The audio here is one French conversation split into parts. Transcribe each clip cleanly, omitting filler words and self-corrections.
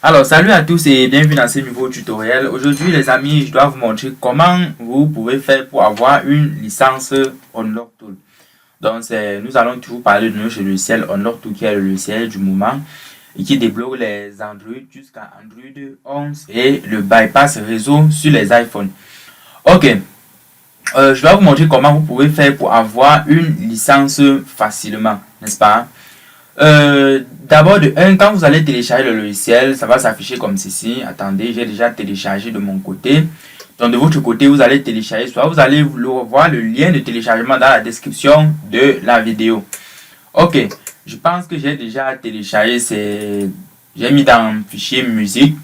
Alors, salut à tous et bienvenue dans ce nouveau tutoriel. Aujourd'hui, les amis, je dois vous montrer comment vous pouvez faire pour avoir une licence Unlock Tool. Donc, nous allons toujours parler de notre logiciel Unlock Tool qui est le logiciel du moment et qui débloque les Android jusqu'à Android 11 et le bypass réseau sur les iPhones. Ok, je dois vous montrer comment vous pouvez faire pour avoir une licence facilement, n'est-ce pas? D'abord, quand vous allez télécharger le logiciel, ça va s'afficher comme ceci. Attendez, j'ai déjà téléchargé de mon côté. Donc, de votre côté, vous allez télécharger, soit vous allez voir le lien de téléchargement dans la description de la vidéo. Ok, je pense que j'ai déjà téléchargé, j'ai mis dans le fichier musique.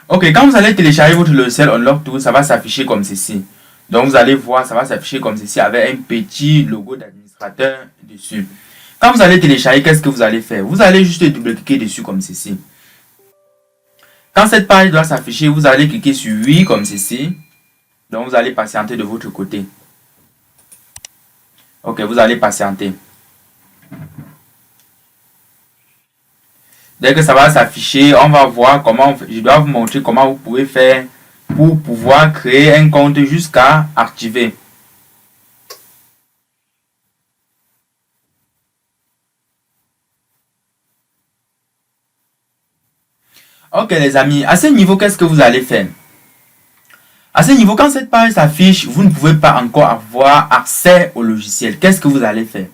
Ok, quand vous allez télécharger votre logiciel Unlock Tool, ça va s'afficher comme ceci. Donc, vous allez voir, ça va s'afficher comme ceci avec un petit logo d'administrateur dessus. Quand vous allez télécharger, qu'est-ce que vous allez faire? Vous allez juste double-cliquer dessus comme ceci. Quand cette page doit s'afficher, vous allez cliquer sur oui comme ceci. Donc, vous allez patienter de votre côté. Ok, vous allez patienter. Dès que ça va s'afficher, on va voir comment, je dois vous montrer comment vous pouvez faire pour pouvoir créer un compte jusqu'à activer. Ok les amis, à ce niveau, qu'est-ce que vous allez faire? À ce niveau, quand cette page s'affiche, vous ne pouvez pas encore avoir accès au logiciel. Qu'est-ce que vous allez faire?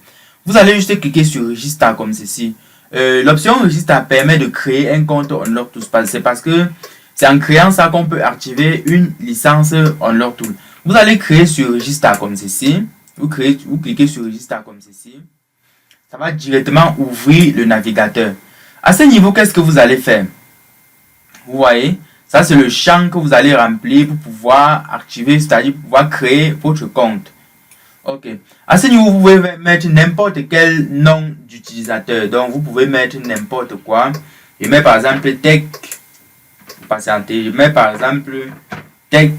Vous allez juste cliquer sur Register comme ceci. L'option Register permet de créer un compte Unlock Tool. C'est parce que c'est en créant ça qu'on peut activer une licence Unlock Tool. Vous allez créer sur Register comme ceci. Vous cliquez sur Register comme ceci. Ça va directement ouvrir le navigateur. À ce niveau, qu'est-ce que vous allez faire? Vous voyez, ça c'est le champ que vous allez remplir pour pouvoir activer, c'est-à-dire pouvoir créer votre compte. Ok. À ce niveau, vous pouvez mettre n'importe quel nom d'utilisateur. Donc, vous pouvez mettre n'importe quoi. Je mets par exemple Tech. Patientez. Je mets par exemple Tech,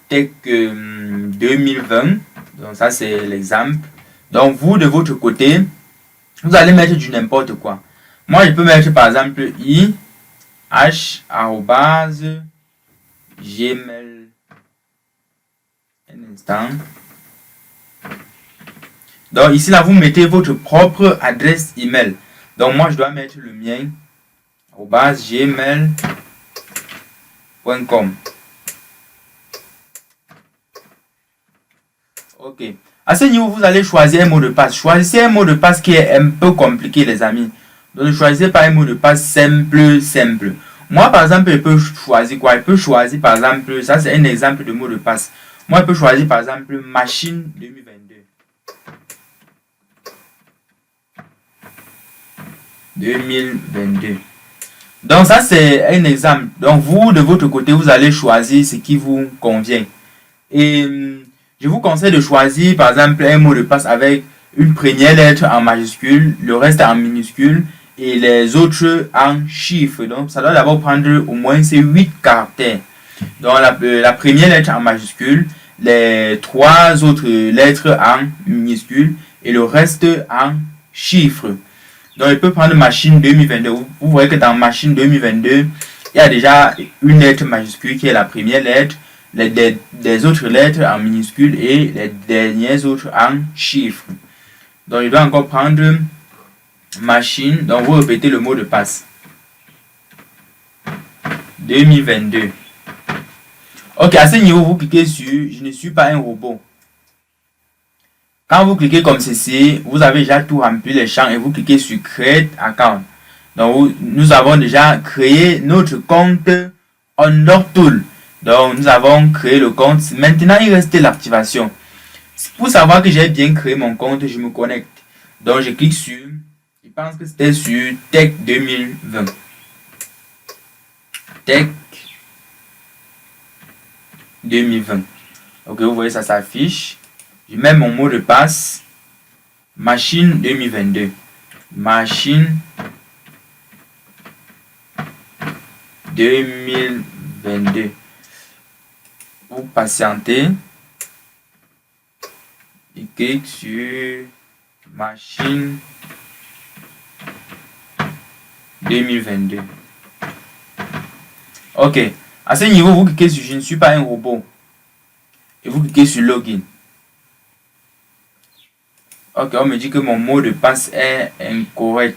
Tech 2020. Donc, ça c'est l'exemple. Donc, vous de votre côté, vous allez mettre du n'importe quoi. Moi, je peux mettre par exemple gmail. Un instant. Donc ici là, vous mettez votre propre adresse email. Donc moi, je dois mettre le mien gmail.com. Ok. À ce niveau, vous allez choisir un mot de passe. Choisissez un mot de passe qui est un peu compliqué, les amis. Donc ne choisissez pas un mot de passe simple. Moi, par exemple, je peux choisir quoi? Je peux choisir, par exemple, ça c'est un exemple de mot de passe. Moi, je peux choisir, par exemple, machine 2022. 2022. Donc, ça c'est un exemple. Donc, vous, de votre côté, vous allez choisir ce qui vous convient. Et je vous conseille de choisir, par exemple, un mot de passe avec une première lettre en majuscule, le reste en minuscule et les autres en chiffres. Donc, ça doit d'abord prendre au moins ces 8 caractères. Donc, la première lettre en majuscule, les 3 autres lettres en minuscule et le reste en chiffres. Donc, il peut prendre machine 2022. Vous voyez que dans machine 2022, il y a déjà une lettre majuscule qui est la première lettre, les autres lettres en minuscule et les dernières autres en chiffres. Donc, il doit encore prendre machine. Donc, vous répétez le mot de passe. 2022. Ok, à ce niveau, vous cliquez sur je ne suis pas un robot. Quand vous cliquez comme ceci, vous avez déjà tout rempli les champs et vous cliquez sur Create Account. Donc, nous avons déjà créé notre compte Unlock Tool. Donc, nous avons créé le compte. Maintenant, il reste l'activation. Pour savoir que j'ai bien créé mon compte, je me connecte. Donc, je clique sur, je pense que c'était sur Tech 2020. Tech 2020. Ok, vous voyez, ça s'affiche. Je mets mon mot de passe. Machine 2022. Machine 2022. Vous patientez. Je clique sur machine 2022. Ok. À ce niveau, vous cliquez sur je ne suis pas un robot. Et vous cliquez sur login. Ok, on me dit que mon mot de passe est incorrect.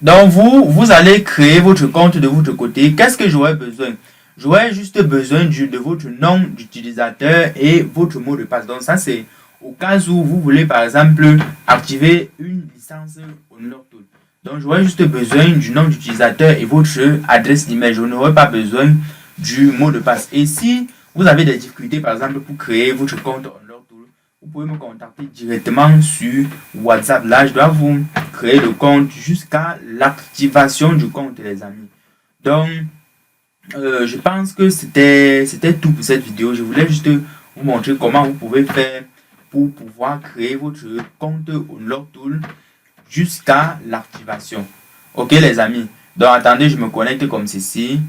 Donc vous allez créer votre compte de votre côté. Qu'est-ce que j'aurais besoin? J'aurais juste besoin de votre nom d'utilisateur et votre mot de passe. Donc ça c'est au cas où vous voulez par exemple activer une licence Unlocktool. Donc j'aurais juste besoin du nom d'utilisateur et votre adresse email. Je n'aurai pas besoin du mot de passe. Et si vous avez des difficultés par exemple pour créer votre compte Unlocktool, vous pouvez me contacter directement sur WhatsApp. Là, je dois vous créer le compte jusqu'à l'activation du compte, les amis. Donc, je pense que c'était tout pour cette vidéo. Je voulais juste vous montrer comment vous pouvez faire pour pouvoir créer votre compte Unlocktool jusqu'à l'activation. Ok, les amis. Donc, attendez, je me connecte comme ceci.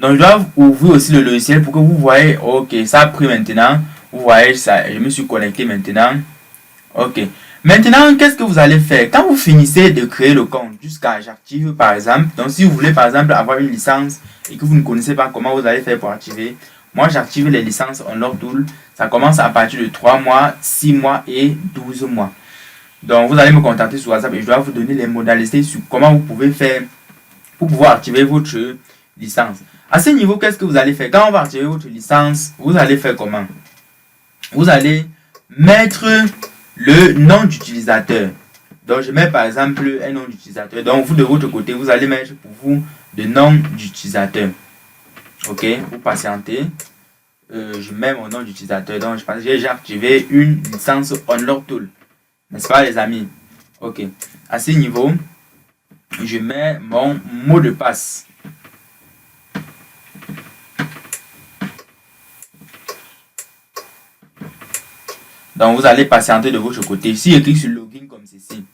Donc, je dois ouvrir aussi le logiciel pour que vous voyez. Ok, ça a pris maintenant. Vous voyez, ça, je me suis connecté maintenant. Ok. Maintenant, qu'est-ce que vous allez faire? Quand vous finissez de créer le compte jusqu'à j'active par exemple. Donc, si vous voulez par exemple avoir une licence et que vous ne connaissez pas comment vous allez faire pour activer. Moi, j'active les licences Unlocktool. Ça commence à partir de 3 mois, 6 mois et 12 mois. Donc, vous allez me contacter sur WhatsApp et je dois vous donner les modalités sur comment vous pouvez faire pour pouvoir activer votre licence. À ce niveau, qu'est-ce que vous allez faire? Quand on va activer votre licence, vous allez faire comment? Vous allez mettre le nom d'utilisateur. Donc, je mets par exemple un nom d'utilisateur. Donc, vous de votre côté, vous allez mettre pour vous le nom d'utilisateur. Ok, vous patientez. Je mets mon nom d'utilisateur. Donc, je pense que j'ai activé une licence Unlocktool. N'est-ce pas, les amis? Ok. À ce niveau, je mets mon mot de passe. Donc, vous allez patienter de votre côté. Si je clique sur login comme ceci.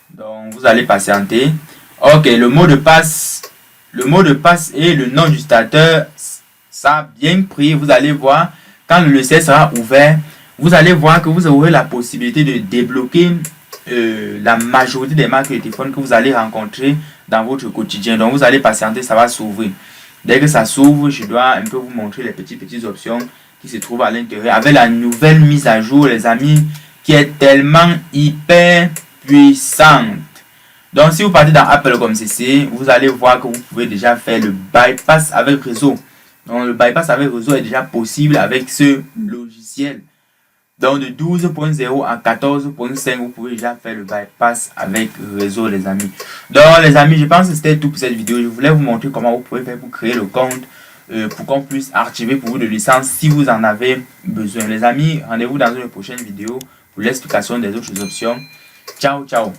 Donc, vous allez patienter. Ok, le mot de passe et le nom du utilisateur, ça a bien pris. Vous allez voir, quand le logiciel sera ouvert, vous allez voir que vous aurez la possibilité de débloquer la majorité des marques de téléphone que vous allez rencontrer dans votre quotidien. Donc, vous allez patienter, ça va s'ouvrir. Dès que ça s'ouvre, je dois un peu vous montrer les petites options qui se trouvent à l'intérieur. Avec la nouvelle mise à jour, les amis, qui est tellement hyper puissante. Donc, si vous partez dans Apple comme ceci, vous allez voir que vous pouvez déjà faire le bypass avec réseau. Donc, le bypass avec réseau est déjà possible avec ce logiciel. Donc, de 12.0 à 14.5, vous pouvez déjà faire le bypass avec réseau, les amis. Donc, les amis, je pense que c'était tout pour cette vidéo. Je voulais vous montrer comment vous pouvez faire pour créer le compte, pour qu'on puisse archiver pour vous de licence si vous en avez besoin. Les amis, rendez-vous dans une prochaine vidéo pour l'explication des autres options. Ciao, ciao.